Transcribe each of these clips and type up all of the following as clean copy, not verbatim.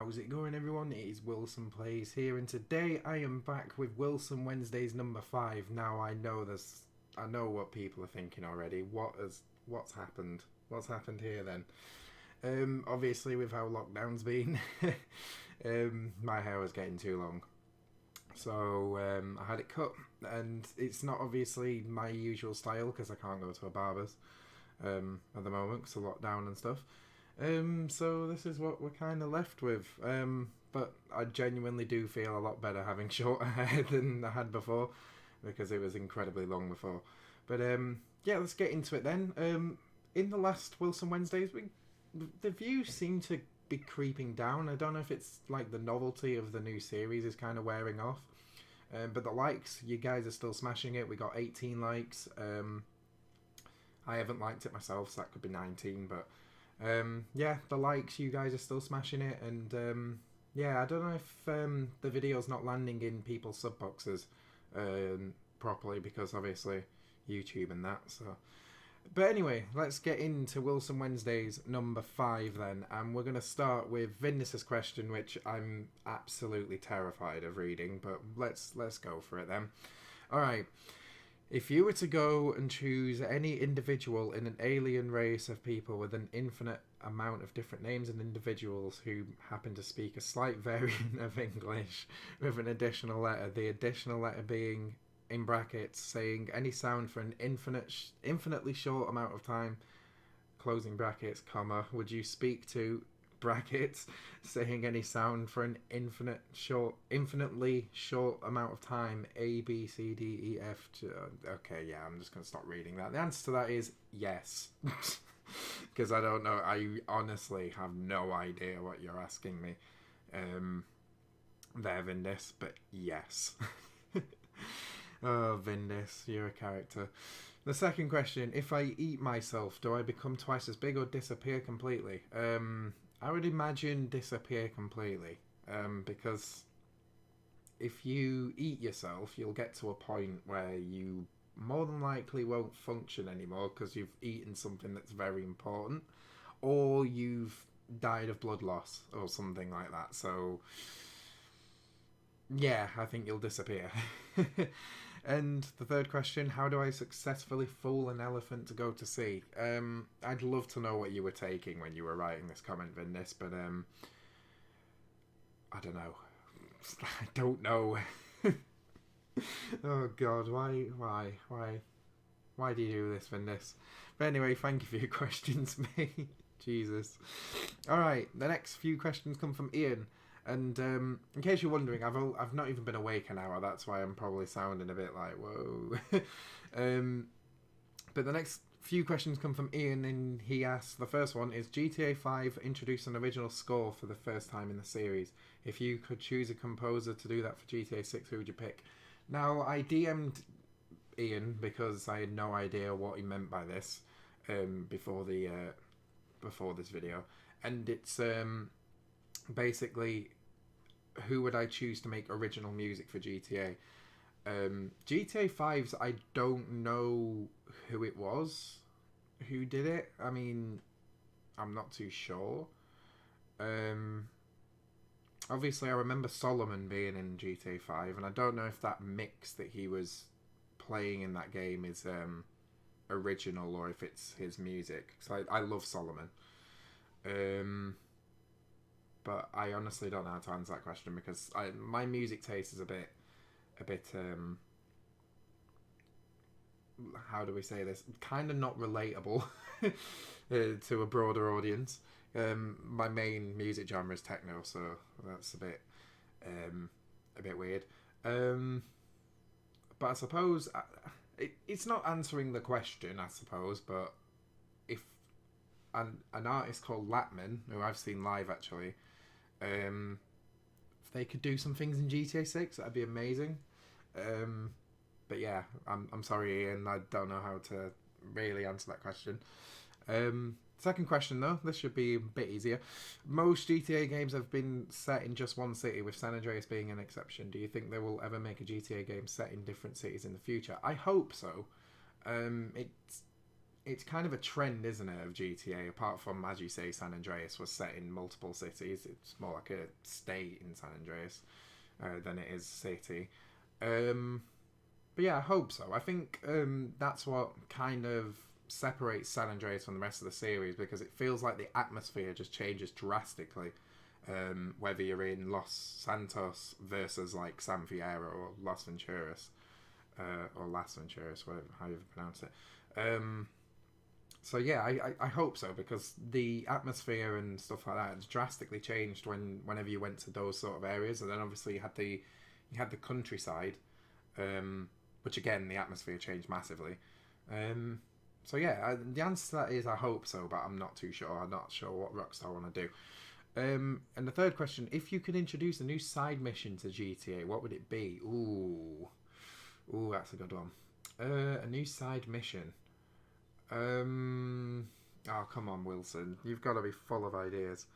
How's it going, everyone? It is WilsonPlays here, and today I am back with Wilson Wednesdays number 5. Now I know what people are thinking already. What's happened? What's happened here then? Obviously with how lockdown's been, my hair was getting too long, so I had it cut, and it's not obviously my usual style because I can't go to a barber's at the moment because of lockdown and stuff. So this is what we're kind of left with. But I genuinely do feel a lot better having shorter hair than I had before, because it was incredibly long before. But yeah, let's get into it then. In the last Wilson Wednesdays, the views seem to be creeping down. I don't know if it's like the novelty of the new series is kind of wearing off. But the likes, you guys are still smashing it. We got 18 likes. I haven't liked it myself, so that could be 19, but yeah, the likes, you guys are still smashing it, and yeah, I don't know if the video's not landing in people's sub boxes properly, because obviously YouTube and that, so. But anyway, let's get into Wilson Wednesdays number 5 then, and we're going to start with Vanessa's question, which I'm absolutely terrified of reading, but let's go for it then. Alright. If you were to go and choose any individual in an alien race of people with an infinite amount of different names and individuals who happen to speak a slight variant of English with an additional letter, the additional letter being, in brackets, saying any sound for an infinitely short amount of time, closing brackets, comma, would you speak to, brackets, saying any sound for an infinitely short amount of time, A, B, C, D, E, F, G. Okay, yeah, I'm just going to stop reading that. The answer to that is yes. Because I don't know, I honestly have no idea what you're asking me there, Vindis, but yes. Oh, Vindis, you're a character. The second question, if I eat myself, do I become twice as big or disappear completely? I would imagine disappear completely, because if you eat yourself, you'll get to a point where you more than likely won't function anymore because you've eaten something that's very important, or you've died of blood loss or something like that. So yeah, I think you'll disappear. And the third question, how do I successfully fool an elephant to go to sea? I'd love to know what you were taking when you were writing this comment, Vindis, but I don't know. I don't know. Oh God, why do you do this, Vindis? But anyway, thank you for your questions, mate. Jesus. Alright, the next few questions come from Iain. And in case you're wondering, I've not even been awake an hour. That's why I'm probably sounding a bit like, whoa. But the next few questions come from Iain, and he asks, the first one is, GTA 5 introduced an original score for the first time in the series. If you could choose a composer to do that for GTA 6, who would you pick? Now, I DM'd Iain because I had no idea what he meant by this before this video. And it's basically, who would I choose to make original music for GTA? GTA 5's, I don't know who it was who did it. I mean, I'm not too sure. Obviously I remember Solomon being in GTA 5, and I don't know if that mix that he was playing in that game is original or if it's his music, because I love Solomon. But I honestly don't know how to answer that question, because my music taste is a bit how do we say this? Kind of not relatable to a broader audience. My main music genre is techno, so that's a bit weird. But I suppose it's not answering the question, I suppose. But if an artist called Latman, who I've seen live actually, if they could do some things in GTA 6, that'd be amazing. But yeah, I'm sorry, Iain, I don't know how to really answer that question. Second question though, this should be a bit easier. Most GTA games have been set in just one city, with San Andreas being an exception. Do you think they will ever make a GTA game set in different cities in the future? I hope so. it's kind of a trend, isn't it, of GTA? Apart from, as you say, San Andreas was set in multiple cities. It's more like a state in San Andreas than it is city. But yeah, I hope so. I think that's what kind of separates San Andreas from the rest of the series, because it feels like the atmosphere just changes drastically. Whether you're in Los Santos versus like San Fierro or Las Venturas, or Las Venturas, whatever how you pronounce it. So yeah, I hope so, because the atmosphere and stuff like that has drastically changed whenever you went to those sort of areas, and then obviously you had the countryside, which again the atmosphere changed massively. So yeah, the answer to that is I hope so, but I'm not too sure. I'm not sure what Rockstar want to do. And the third question: if you could introduce a new side mission to GTA, what would it be? Ooh, that's a good one. A new side mission. Oh, come on, Wilson. You've got to be full of ideas.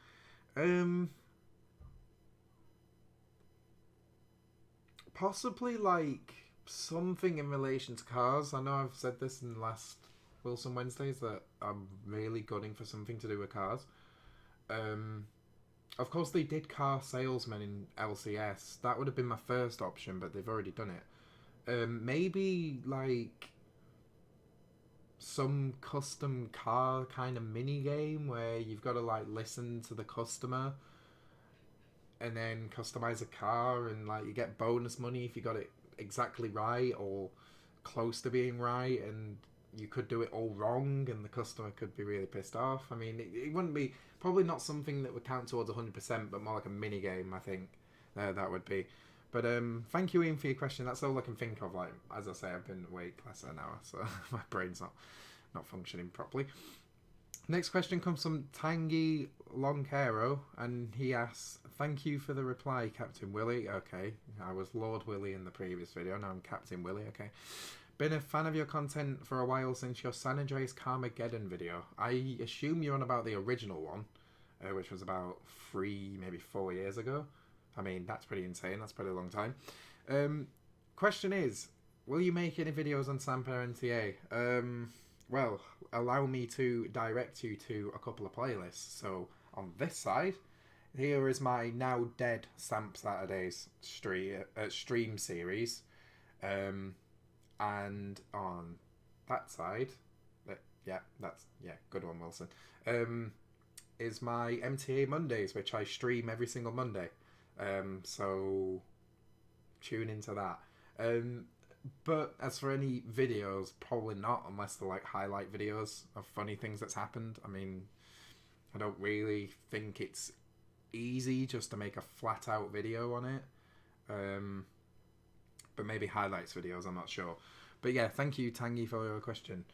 Possibly like something in relation to cars. I know I've said this in the last Wilson Wednesdays that I'm really gunning for something to do with cars. Of course, they did car salesman in LCS. That would have been my first option, but they've already done it. Maybe like some custom car kind of mini game where you've got to like listen to the customer and then customize a car, and like you get bonus money if you got it exactly right or close to being right, and you could do it all wrong and the customer could be really pissed off. I mean, it wouldn't be, probably not something that would count towards 100%, but more like a mini game, I think that would be. But thank you, Ian, for your question. That's all I can think of. Like, as I say, I've been awake less than an hour, so my brain's not functioning properly. Next question comes from Tangy Longcaro, and he asks, "Thank you for the reply, Captain Willie." Okay, I was Lord Willie in the previous video. Now I'm Captain Willie. Okay. Been a fan of your content for a while since your San Andreas Carmageddon video. I assume you're on about the original one, which was about 3, maybe 4 years ago. I mean, that's pretty insane. That's pretty a long time. Question is, will you make any videos on Sampa NTA? Well, allow me to direct you to a couple of playlists. So, on this side, here is my now dead Samp Saturdays stream series. And on that side, good one, Wilson, is my MTA Mondays, which I stream every single Monday. So tune into that. But as for any videos, probably not, unless they're like highlight videos of funny things that's happened. I mean, I don't really think it's easy just to make a flat out video on it. But maybe highlights videos, I'm not sure. But yeah, thank you, Tangy, for your question.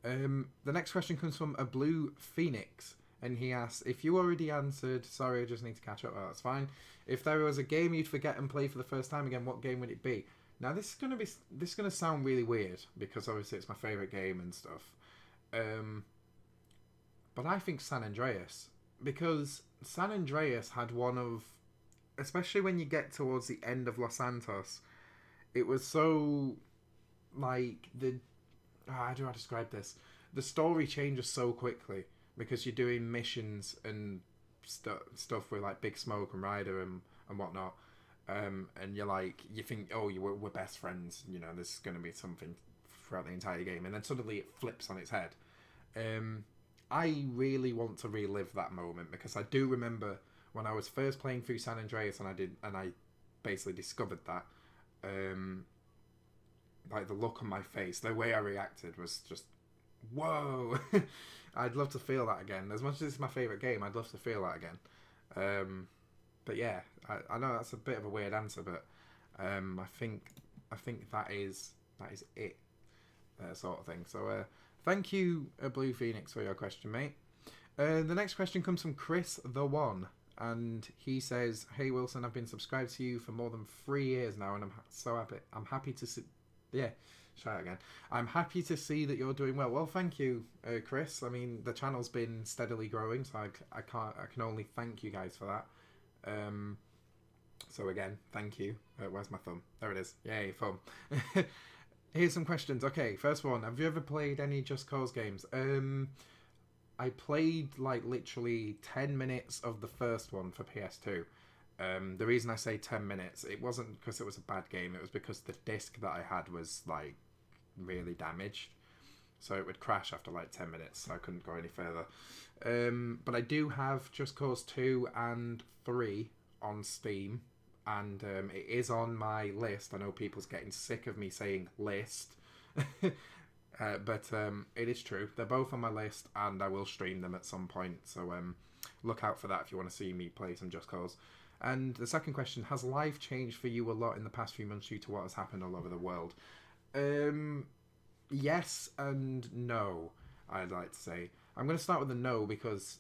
The next question comes from a BluePhoenix, and he asks, if you already answered, sorry, I just need to catch up. Oh, that's fine. If there was a game you'd forget and play for the first time again, what game would it be? Now, this is gonna sound really weird, because obviously it's my favourite game and stuff. But I think San Andreas, because San Andreas had one of, especially when you get towards the end of Los Santos, it was so, like, how do I describe this? The story changes so quickly, because you're doing missions and stuff with, like, Big Smoke and Ryder and whatnot. And you're like, you think, oh, we're best friends, you know, this is going to be something throughout the entire game. And then suddenly it flips on its head. I really want to relive that moment, because I do remember when I was first playing through San Andreas and I basically discovered that. Like the look on my face, the way I reacted was just, whoa. I'd love to feel that again. As much as it's my favourite game, I'd love to feel that again. But yeah, I know that's a bit of a weird answer, but I think that is it, sort of thing. So thank you, BluePhoenix, for your question, mate. The next question comes from Chris the One, and he says, "Hey Wilson, I've been subscribed to you for more than 3 years now, and I'm so happy. I'm happy to see." Yeah, try it again. "I'm happy to see that you're doing well." Well, thank you, Chris. I mean, the channel's been steadily growing, so I can only thank you guys for that. So again, thank you. Where's my thumb? There it is. Yay, thumb. Here's some questions. Okay, first one. Have you ever played any Just Cause games? I played like literally 10 minutes of the first one for PS2. The reason I say 10 minutes, it wasn't because it was a bad game. It was because the disc that I had was like really damaged. So it would crash after like 10 minutes. So I couldn't go any further. But I do have Just Cause 2 and 3 on Steam. And it is on my list. I know people's getting sick of me saying list. But it is true. They're both on my list, and I will stream them at some point. So look out for that if you want to see me play some Just Cause. And the second question, has life changed for you a lot in the past few months due to what has happened all over the world? Yes and no, I'd like to say. I'm going to start with the no, because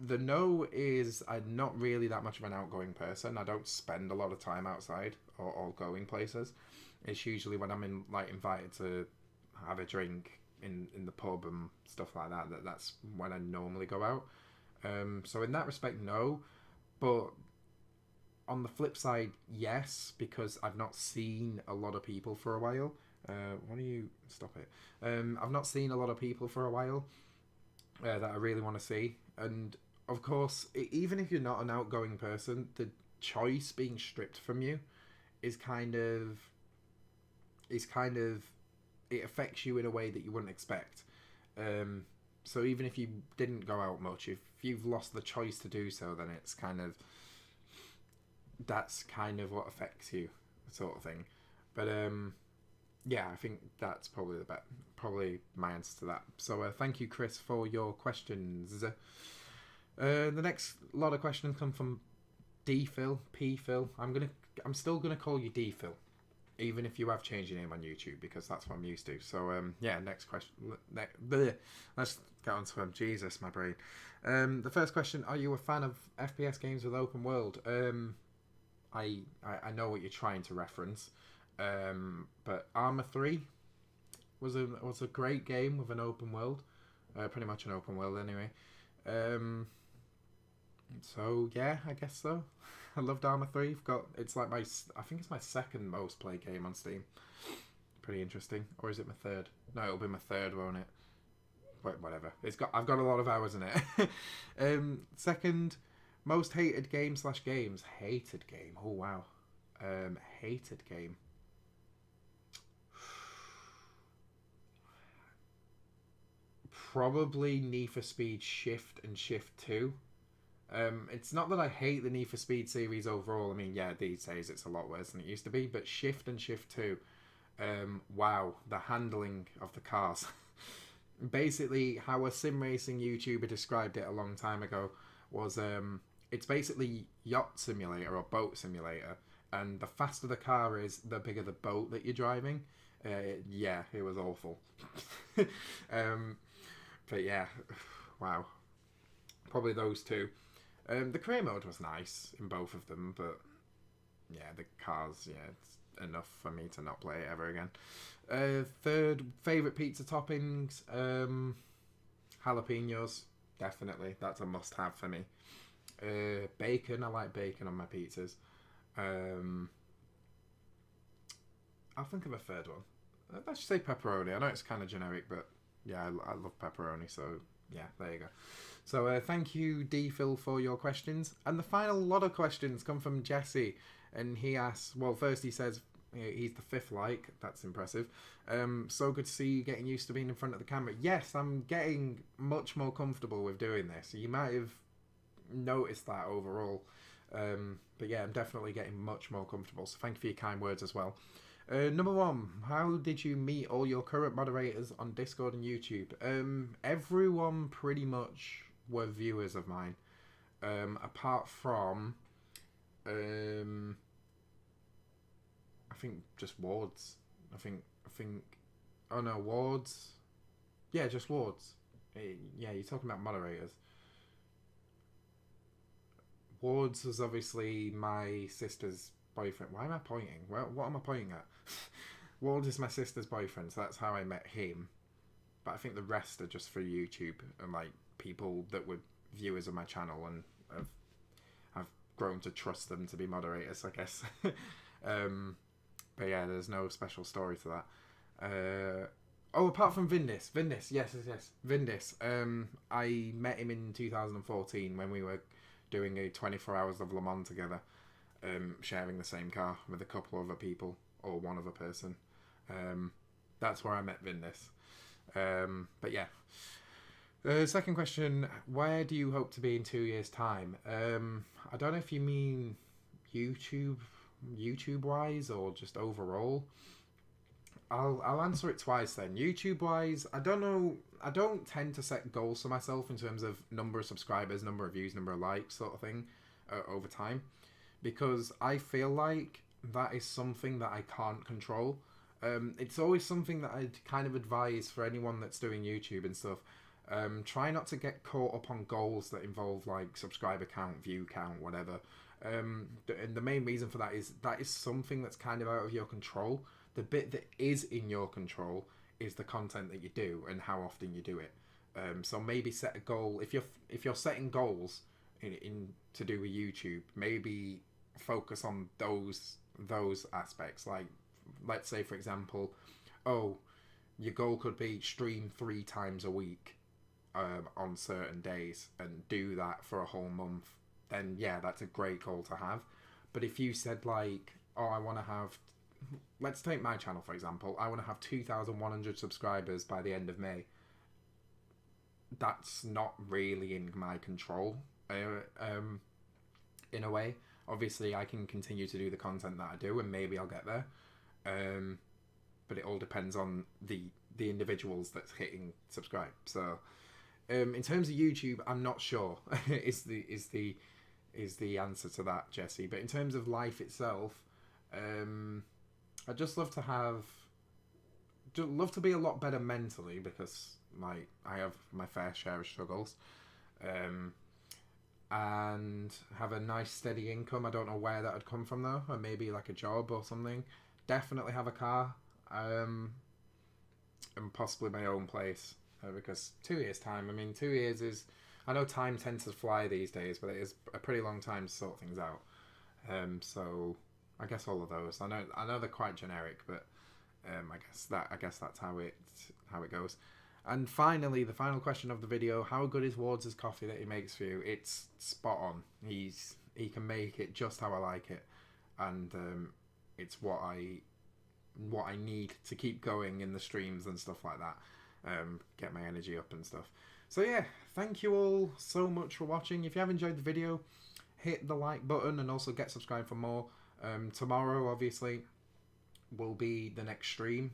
the no is I'm not really that much of an outgoing person. I don't spend a lot of time outside or going places. It's usually when I'm invited to have a drink in the pub and stuff like that, that's when I normally go out. So in that respect, no. But on the flip side, yes, because I've not seen a lot of people for a while. Why don't you stop it? I've not seen a lot of people for a while that I really want to see. And of course, even if you're not an outgoing person, the choice being stripped from you is kind of it affects you in a way that you wouldn't expect. So even if you didn't go out much, if you've lost the choice to do so, then it's that's kind of what affects you, sort of thing. But yeah, I think that's probably my answer to that. So thank you, Chris, for your questions. The next lot of questions come from DPhil, Pphil. I'm still gonna call you DPhil, even if you have changed your name on YouTube, because that's what I'm used to. So yeah, next question. Let's get on to him. Jesus, my brain. The first question: are you a fan of FPS games with open world? I know what you're trying to reference, but Arma 3 was a great game with an open world, pretty much an open world anyway. So yeah, I guess so. I loved Arma 3. It's like I think it's my second most played game on Steam. Pretty interesting. Or is it my third? No, it'll be my third, won't it? But whatever. I've got a lot of hours in it. Second most hated game / games. Hated game. Oh wow. Hated game. Probably Need for Speed Shift and Shift 2. It's not that I hate the Need for Speed series overall. I mean, yeah, these days it's a lot worse than it used to be. But Shift and Shift 2, wow, the handling of the cars. Basically, how a sim racing YouTuber described it a long time ago was it's basically yacht simulator or boat simulator. And the faster the car is, the bigger the boat that you're driving. Yeah, it was awful. But yeah, wow. Probably those two. The career mode was nice in both of them, but yeah, the cars, yeah, it's enough for me to not play it ever again. Third, favourite pizza toppings, jalapenos, definitely. That's a must-have for me. Bacon, I like bacon on my pizzas. I'll think of a third one. Let's say pepperoni. I know it's kind of generic, but yeah, I love pepperoni, so yeah, there you go. So thank you, DPhil, for your questions. And the final lot of questions come from Jesse. And he asks, well, first he says he's the 5th like. That's impressive. So good to see you getting used to being in front of the camera. Yes, I'm getting much more comfortable with doing this. You might have noticed that overall. But yeah, I'm definitely getting much more comfortable. So thank you for your kind words as well. Number 1, how did you meet all your current moderators on Discord and YouTube? Everyone pretty much were viewers of mine, apart from I think just Wards. I think oh no, Wards. Yeah, just Wards. Yeah, you're talking about moderators. Wards was obviously my sister's boyfriend. Why am I pointing? Well, what am I pointing at? Wards is my sister's boyfriend, so that's how I met him. But I think the rest are just for YouTube and like people that were viewers of my channel, and I've grown to trust them to be moderators, I guess. But yeah, there's no special story to that. Oh, apart from Vindis, yes, Vindis. I met him in 2014 when we were doing a 24 Hours of Le Mans together, sharing the same car with a couple other people or one other person. That's where I met Vindis. But yeah. Second question: where do you hope to be in 2 years' time? I don't know if you mean YouTube wise, or just overall. I'll answer it twice then. YouTube wise, I don't know. I don't tend to set goals for myself in terms of number of subscribers, number of views, number of likes, sort of thing, over time, because I feel like that is something that I can't control. It's always something that I'd kind of advise for anyone that's doing YouTube and stuff. Try not to get caught up on goals that involve like subscriber count, view count, whatever. And the main reason for that is something that's kind of out of your control. The bit that is in your control is the content that you do and how often you do it. So maybe set a goal. If you're setting goals in to do with YouTube, maybe focus on those aspects. Like, let's say for example, your goal could be stream 3 times a week on certain days, and do that for a whole month. Then yeah, that's a great goal to have. But if you said like, I want to have, let's take my channel for example, I want to have 2,100 subscribers by the end of May. That's not really in my control, in a way. Obviously I can continue to do the content that I do and maybe I'll get there, but it all depends on the individuals that's hitting subscribe. So in terms of YouTube, I'm not sure is the answer to that, Jesse. But in terms of life itself, I'd just love to be a lot better mentally, because I have my fair share of struggles, and have a nice steady income. I don't know where that would come from though, or maybe like a job or something. Definitely have a car, and possibly my own place, because 2 years time, I mean 2 years is, I know time tends to fly these days, but it is a pretty long time to sort things out. So I guess all of those. I know they're quite generic, but I guess that's how it goes. And finally, the final question of the video: how good is Wards' coffee that he makes for you? It's spot on. He can make it just how I like it, and it's what I need to keep going in the streams and stuff like that. Get my energy up and stuff. So yeah, thank you all so much for watching. If you have enjoyed the video, hit the like button and also get subscribed for more. Tomorrow obviously will be the next stream.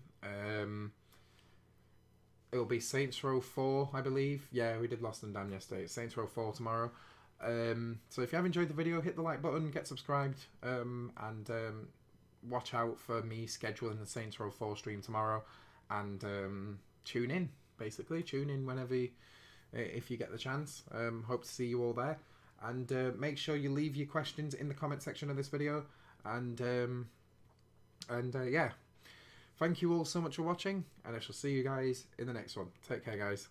It'll be Saints Row 4, I believe. Yeah, we did Lost and Damned yesterday. It's Saints Row 4 tomorrow. So if you have enjoyed the video, hit the like button, get subscribed, and watch out for me scheduling the Saints Row 4 stream tomorrow, and tune in, basically. Tune in whenever if you get the chance. Hope to see you all there, and make sure you leave your questions in the comment section of this video, and yeah, thank you all so much for watching, and I shall see you guys in the next one. Take care, guys.